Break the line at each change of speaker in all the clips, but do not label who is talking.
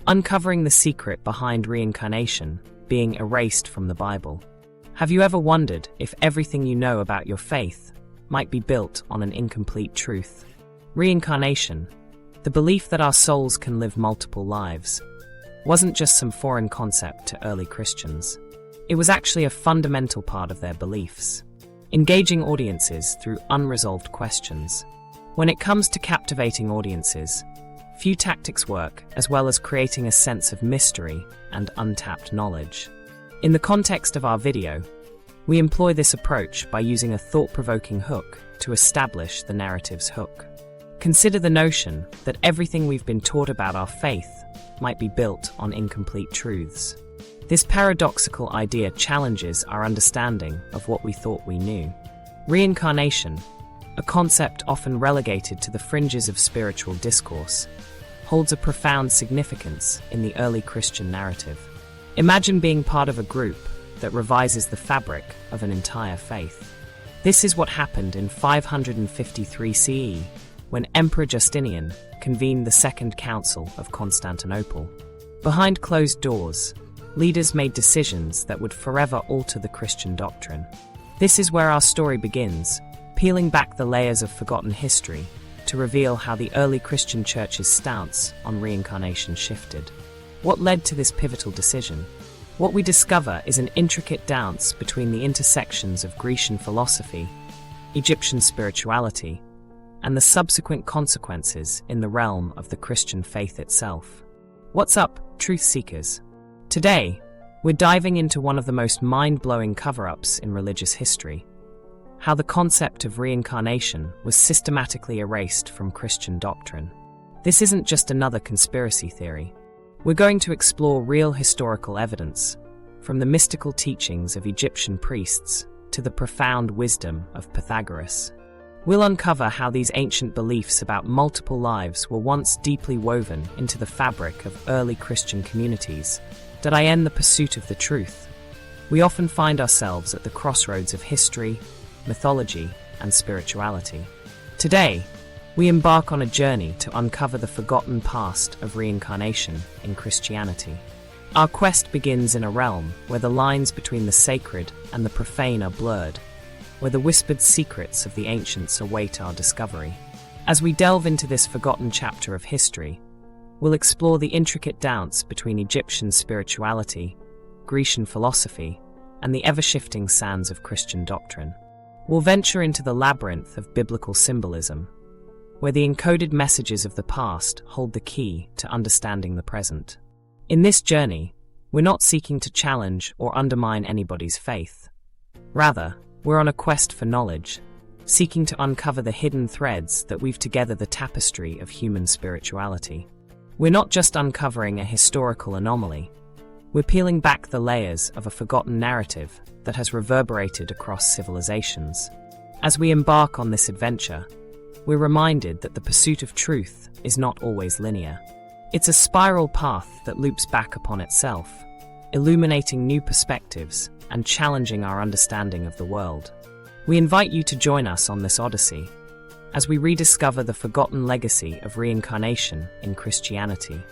uncovering the secret behind reincarnation being erased from the Bible. Have you ever wondered if everything you know about your faith might be built on an incomplete truth? Reincarnation, the belief that our souls can live multiple lives, wasn't just some foreign concept to early Christians. It was actually a fundamental part of their beliefs, engaging audiences through unresolved questions. When it comes to captivating audiences, few tactics work as well as creating a sense of mystery and untapped knowledge. In the context of our video, we employ this approach by using a thought-provoking hook to establish the narrative's hook. Consider the notion that everything we've been taught about our faith might be built on incomplete truths. This paradoxical idea challenges our understanding of what we thought we knew. Reincarnation, a concept often relegated to the fringes of spiritual discourse, holds a profound significance in the early Christian narrative. Imagine being part of a group that revises the fabric of an entire faith. This is what happened in 553 CE, when Emperor Justinian convened the Second Council of Constantinople. Behind closed doors, leaders made decisions that would forever alter the Christian doctrine. This is where our story begins, peeling back the layers of forgotten history to reveal how the early Christian church's stance on reincarnation shifted. What led to this pivotal decision? What we discover is an intricate dance between the intersections of Grecian philosophy, Egyptian spirituality, and the subsequent consequences in the realm of the Christian faith itself. What's up, truth seekers? Today, we're diving into one of the most mind-blowing cover-ups in religious history: how the concept of reincarnation was systematically erased from Christian doctrine. This isn't just another conspiracy theory. We're going to explore real historical evidence, from the mystical teachings of Egyptian priests to the profound wisdom of Pythagoras. We'll uncover how these ancient beliefs about multiple lives were once deeply woven into the fabric of early Christian communities. Did I end the pursuit of the truth? We often find ourselves at the crossroads of history, mythology, and spirituality. Today, we embark on a journey to uncover the forgotten past of reincarnation in Christianity. Our quest begins in a realm where the lines between the sacred and the profane are blurred, where the whispered secrets of the ancients await our discovery. As we delve into this forgotten chapter of history, we'll explore the intricate dance between Egyptian spirituality, Grecian philosophy, and the ever-shifting sands of Christian doctrine. We'll venture into the labyrinth of biblical symbolism, where the encoded messages of the past hold the key to understanding the present. In this journey, we're not seeking to challenge or undermine anybody's faith. Rather, we're on a quest for knowledge, seeking to uncover the hidden threads that weave together the tapestry of human spirituality. We're not just uncovering a historical anomaly, we're peeling back the layers of a forgotten narrative that has reverberated across civilizations. As we embark on this adventure, we're reminded that the pursuit of truth is not always linear. It's a spiral path that loops back upon itself, illuminating new perspectives and challenging our understanding of the world. We invite you to join us on this odyssey as we rediscover the forgotten legacy of reincarnation in Christianity.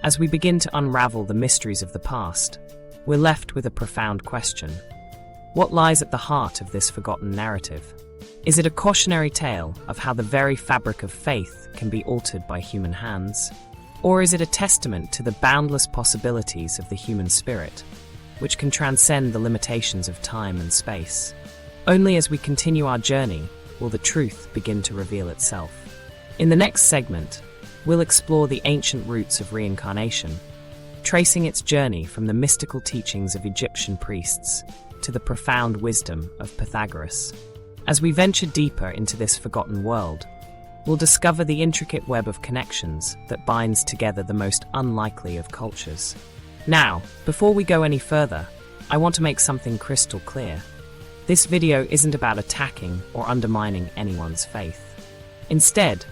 As we begin to unravel the mysteries of the past, we're left with a profound question. What lies at the heart of this forgotten narrative? Is it a cautionary tale of how the very fabric of faith can be altered by human hands? Or is it a testament to the boundless possibilities of the human spirit, which can transcend the limitations of time and space? Only as we continue our journey will the truth begin to reveal itself. In the next segment, we'll explore the ancient roots of reincarnation, tracing its journey from the mystical teachings of Egyptian priests to the profound wisdom of Pythagoras. As we venture deeper into this forgotten world, we'll discover the intricate web of connections that binds together the most unlikely of cultures. Now, before we go any further, I want to make something crystal clear. This video isn't about attacking or undermining anyone's faith. Instead,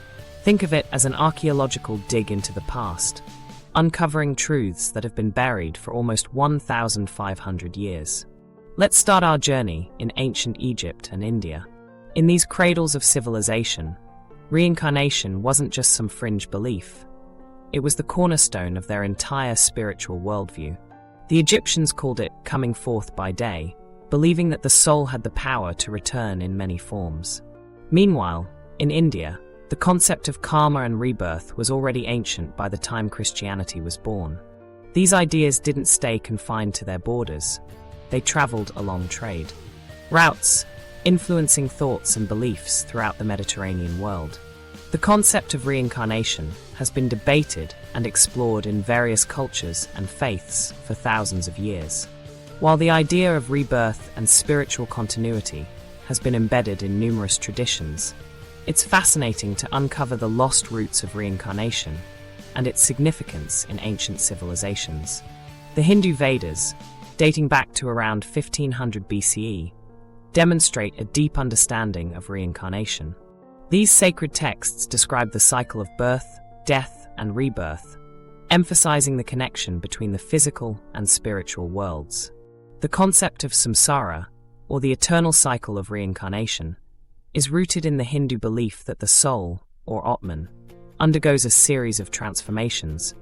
think of it as an archaeological dig into the past, uncovering truths that have been buried for almost 1,500 years. Let's start our journey in ancient Egypt and India. In these cradles of civilization, reincarnation wasn't just some fringe belief. it was the cornerstone of their entire spiritual worldview. The Egyptians called it coming forth by day, believing that the soul had the power to return in many forms. Meanwhile, in India, the concept of karma and rebirth was already ancient by the time Christianity was born. These ideas didn't stay confined to their borders. They traveled along trade routes, influencing thoughts and beliefs throughout the Mediterranean world. The concept of reincarnation has been debated and explored in various cultures and faiths for thousands of years. While the idea of rebirth and spiritual continuity has been embedded in numerous traditions, it's fascinating to uncover the lost roots of reincarnation and its significance in ancient civilizations. The Hindu Vedas, dating back to around 1500 BCE, demonstrate a deep understanding of reincarnation. These sacred texts describe the cycle of birth, death, and rebirth, emphasizing the connection between the physical and spiritual worlds. The concept of samsara, or the eternal cycle of reincarnation, is rooted in the Hindu belief that the soul, or Atman, undergoes a series of transformations,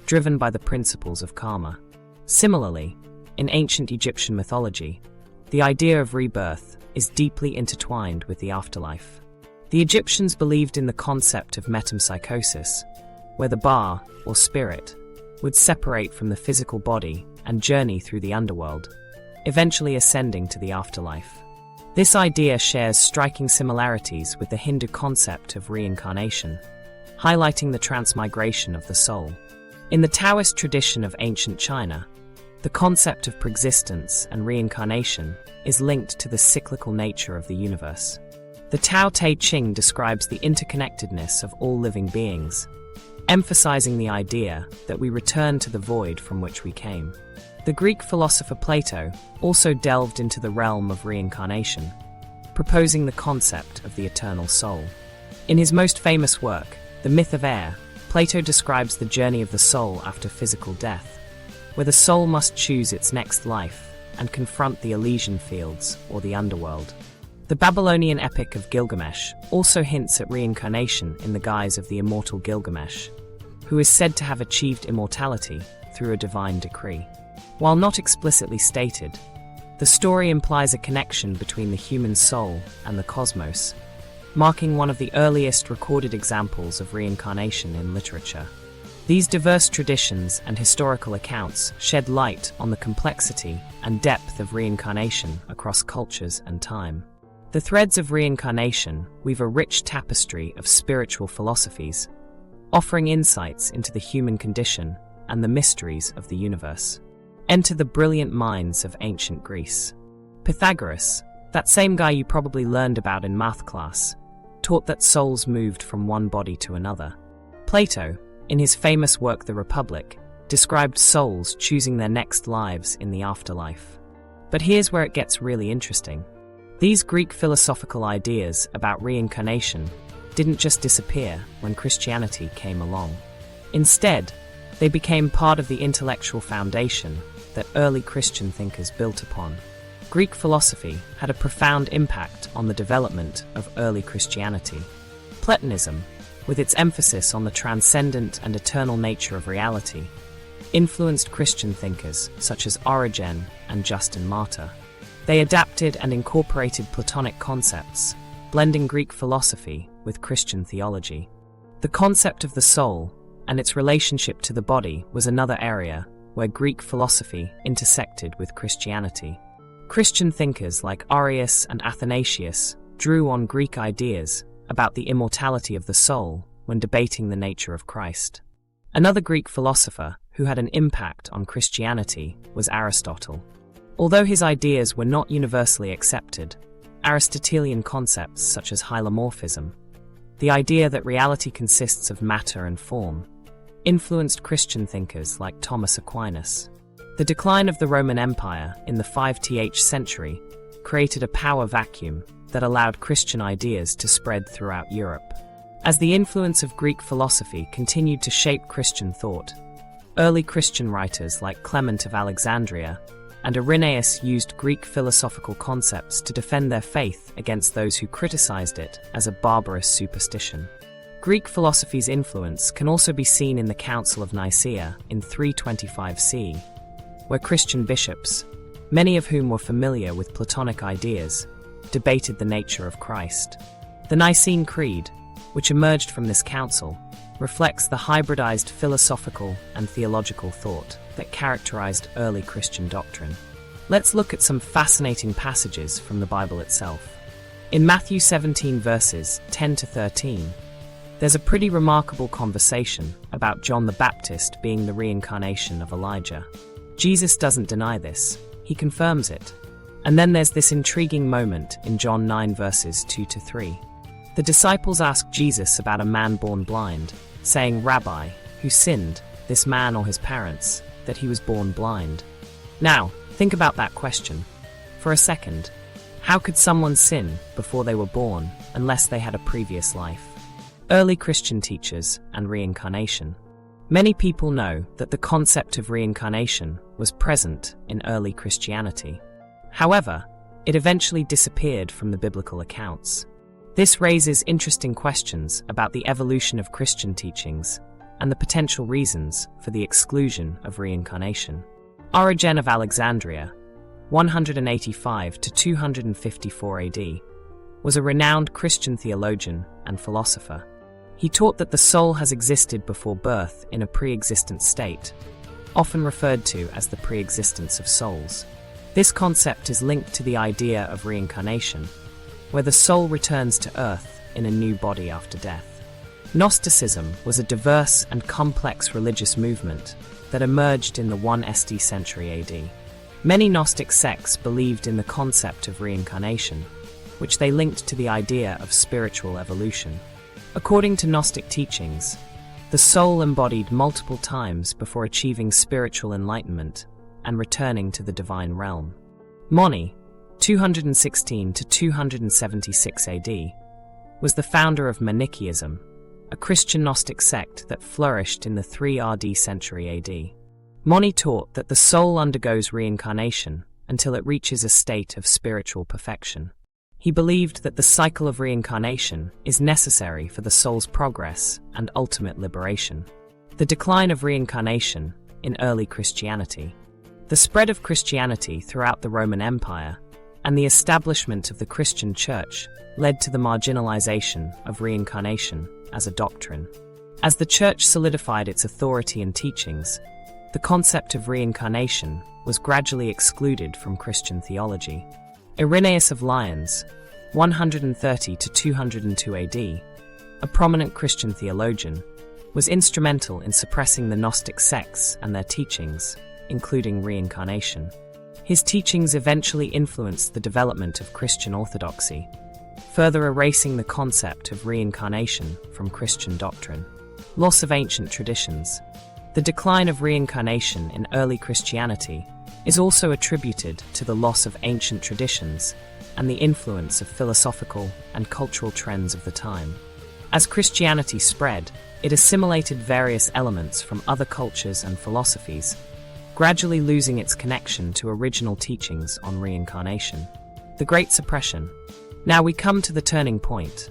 driven by the principles of karma. Similarly, in ancient Egyptian mythology, the idea of rebirth is deeply intertwined with the afterlife. The Egyptians believed in the concept of metempsychosis, where the ba, or spirit, would separate from the physical body and journey through the underworld, eventually ascending to the afterlife. This idea shares striking similarities with the Hindu concept of reincarnation, highlighting the transmigration of the soul. In the Taoist tradition of ancient China, the concept of preexistence and reincarnation is linked to the cyclical nature of the universe. The Tao Te Ching describes the interconnectedness of all living beings, emphasizing the idea that we return to the void from which we came. The Greek philosopher Plato also delved into the realm of reincarnation, proposing the concept of the eternal soul. In his most famous work, The Myth of Air, Plato describes the journey of the soul after physical death, where the soul must choose its next life and confront the Elysian fields or the underworld. The Babylonian epic of Gilgamesh also hints at reincarnation in the guise of the immortal Gilgamesh, who is said to have achieved immortality through a divine decree. While not explicitly stated, the story implies a connection between the human soul and the cosmos, marking one of the earliest recorded examples of reincarnation in literature. These diverse traditions and historical accounts shed light on the complexity and depth of reincarnation across cultures and time. The threads of reincarnation weave a rich tapestry of spiritual philosophies, offering insights into the human condition and the mysteries of the universe. Enter the brilliant minds of ancient Greece. Pythagoras, that same guy you probably learned about in math class, taught that souls moved from one body to another. Plato, in his famous work The Republic, described souls choosing their next lives in the afterlife. But here's where it gets really interesting. These Greek philosophical ideas about reincarnation didn't just disappear when Christianity came along. Instead, they became part of the intellectual foundation that early Christian thinkers built upon. Greek philosophy had a profound impact on the development of early Christianity. Platonism, with its emphasis on the transcendent and eternal nature of reality, influenced Christian thinkers such as Origen and Justin Martyr. They adapted and incorporated Platonic concepts, blending Greek philosophy with Christian theology. The concept of the soul and its relationship to the body was another area where Greek philosophy intersected with Christianity. Christian thinkers like Arius and Athanasius drew on Greek ideas about the immortality of the soul when debating the nature of Christ. Another Greek philosopher who had an impact on Christianity was Aristotle. Although his ideas were not universally accepted, Aristotelian concepts such as hylomorphism, the idea that reality consists of matter and form, influenced Christian thinkers like Thomas Aquinas. The decline of the Roman Empire in the 5th century created a power vacuum that allowed Christian ideas to spread throughout Europe. As the influence of Greek philosophy continued to shape Christian thought, early Christian writers like Clement of Alexandria and Irenaeus used Greek philosophical concepts to defend their faith against those who criticized it as a barbarous superstition. Greek philosophy's influence can also be seen in the Council of Nicaea in 325 CE, where Christian bishops, many of whom were familiar with Platonic ideas, debated the nature of Christ. The Nicene Creed, which emerged from this council, reflects the hybridized philosophical and theological thought that characterized early Christian doctrine. Let's look at some fascinating passages from the Bible itself. In Matthew 17 verses 10 to 13, there's a pretty remarkable conversation about John the Baptist being the reincarnation of Elijah. Jesus doesn't deny this, he confirms it. And then there's this intriguing moment in John 9 verses 2 to 3. The disciples ask Jesus about a man born blind, saying, "Rabbi, who sinned, this man or his parents, that he was born blind?" Now, think about that question. For a second, how could someone sin before they were born unless they had a previous life? Early Christian teachers and reincarnation. Many people know that the concept of reincarnation was present in early Christianity. However, it eventually disappeared from the biblical accounts. This raises interesting questions about the evolution of Christian teachings and the potential reasons for the exclusion of reincarnation. Origen of Alexandria, 185 to 254 AD, was a renowned Christian theologian and philosopher. He taught that the soul has existed before birth in a pre-existent state, often referred to as the pre-existence of souls. This concept is linked to the idea of reincarnation, where the soul returns to earth in a new body after death. Gnosticism was a diverse and complex religious movement that emerged in the 1st century AD. Many Gnostic sects believed in the concept of reincarnation, which they linked to the idea of spiritual evolution. According to Gnostic teachings, the soul embodied multiple times before achieving spiritual enlightenment and returning to the divine realm. Moni, 216 to 276 AD, was the founder of Manichaeism, a Christian Gnostic sect that flourished in the 3rd century AD. Moni taught that the soul undergoes reincarnation until it reaches a state of spiritual perfection. He believed that the cycle of reincarnation is necessary for the soul's progress and ultimate liberation. The decline of reincarnation in early Christianity. The spread of Christianity throughout the Roman Empire and the establishment of the Christian Church led to the marginalization of reincarnation as a doctrine. As the Church solidified its authority and teachings, the concept of reincarnation was gradually excluded from Christian theology. Irenaeus of Lyons, 130 to 202 AD, a prominent Christian theologian, was instrumental in suppressing the Gnostic sects and their teachings, including reincarnation. His teachings eventually influenced the development of Christian orthodoxy, further erasing the concept of reincarnation from Christian doctrine. Loss of ancient traditions. The decline of reincarnation in early Christianity is also attributed to the loss of ancient traditions and the influence of philosophical and cultural trends of the time. As Christianity spread, it assimilated various elements from other cultures and philosophies, gradually losing its connection to original teachings on reincarnation. The Great Suppression. Now we come to the turning point.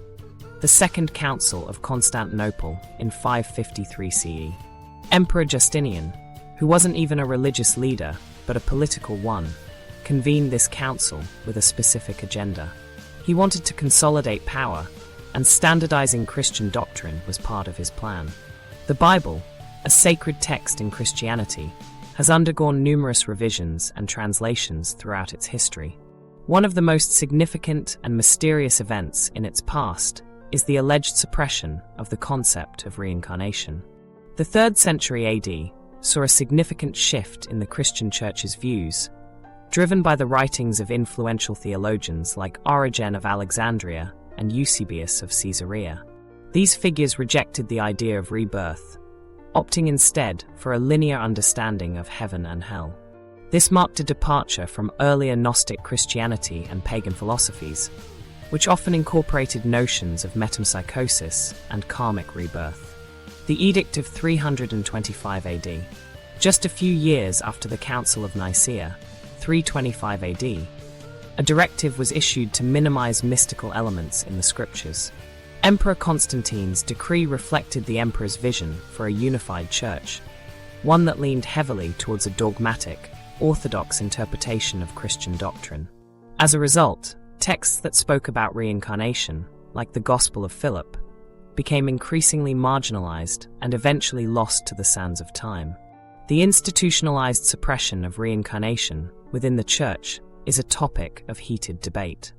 The Second Council of Constantinople in 553 CE. Emperor Justinian, who wasn't even a religious leader, but a political one, convened this council with a specific agenda. He wanted to consolidate power, and standardizing Christian doctrine was part of his plan. The Bible, a sacred text in Christianity, has undergone numerous revisions and translations throughout its history. One of the most significant and mysterious events in its past is the alleged suppression of the concept of reincarnation. The 3rd century AD saw a significant shift in the Christian Church's views, driven by the writings of influential theologians like Origen of Alexandria and Eusebius of Caesarea. These figures rejected the idea of rebirth, opting instead for a linear understanding of heaven and hell. This marked a departure from earlier Gnostic Christianity and pagan philosophies, which often incorporated notions of metempsychosis and karmic rebirth. The Edict of 325 AD. Just a few years after the Council of Nicaea, 325 AD, a directive was issued to minimize mystical elements in the scriptures. Emperor Constantine's decree reflected the emperor's vision for a unified church, one that leaned heavily towards a dogmatic, orthodox interpretation of Christian doctrine. As a result, texts that spoke about reincarnation, like the Gospel of Philip, became increasingly marginalized and eventually lost to the sands of time. The institutionalized suppression of reincarnation within the Church is a topic of heated debate.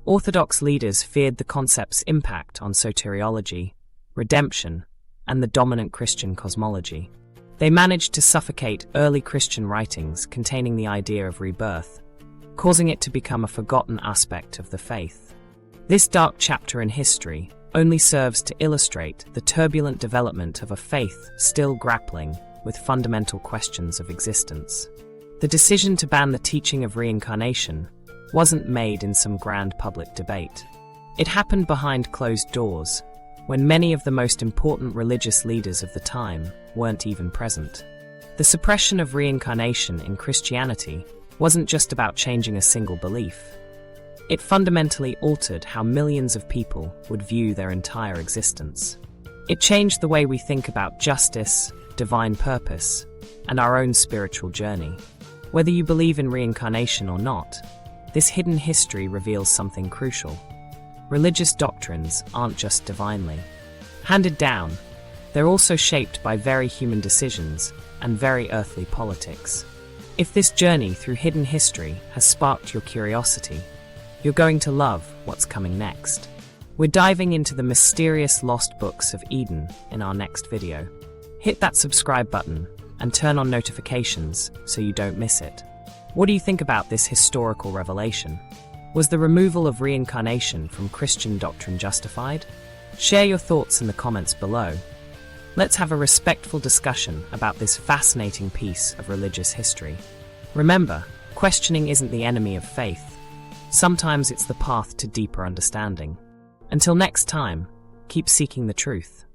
Orthodox leaders feared the concept's impact on soteriology, redemption, and the dominant Christian cosmology. They managed to suffocate early Christian writings containing the idea of rebirth, causing it to become a forgotten aspect of the faith. This dark chapter in history only serves to illustrate the turbulent development of a faith still grappling with fundamental questions of existence. The decision to ban the teaching of reincarnation wasn't made in some grand public debate. It happened behind closed doors, when many of the most important religious leaders of the time weren't even present. The suppression of reincarnation in Christianity wasn't just about changing a single belief. It fundamentally altered how millions of people would view their entire existence. It changed the way we think about justice, divine purpose, and our own spiritual journey. Whether you believe in reincarnation or not, this hidden history reveals something crucial. Religious doctrines aren't just divinely handed down, they're also shaped by very human decisions and very earthly politics. If this journey through hidden history has sparked your curiosity, you're going to love what's coming next. We're diving into the mysterious lost books of Eden in our next video. Hit that subscribe button and turn on notifications so you don't miss it. What do you think about this historical revelation? Was the removal of reincarnation from Christian doctrine justified? Share your thoughts in the comments below. Let's have a respectful discussion about this fascinating piece of religious history. Remember, questioning isn't the enemy of faith. Sometimes it's the path to deeper understanding. Until next time, keep seeking the truth.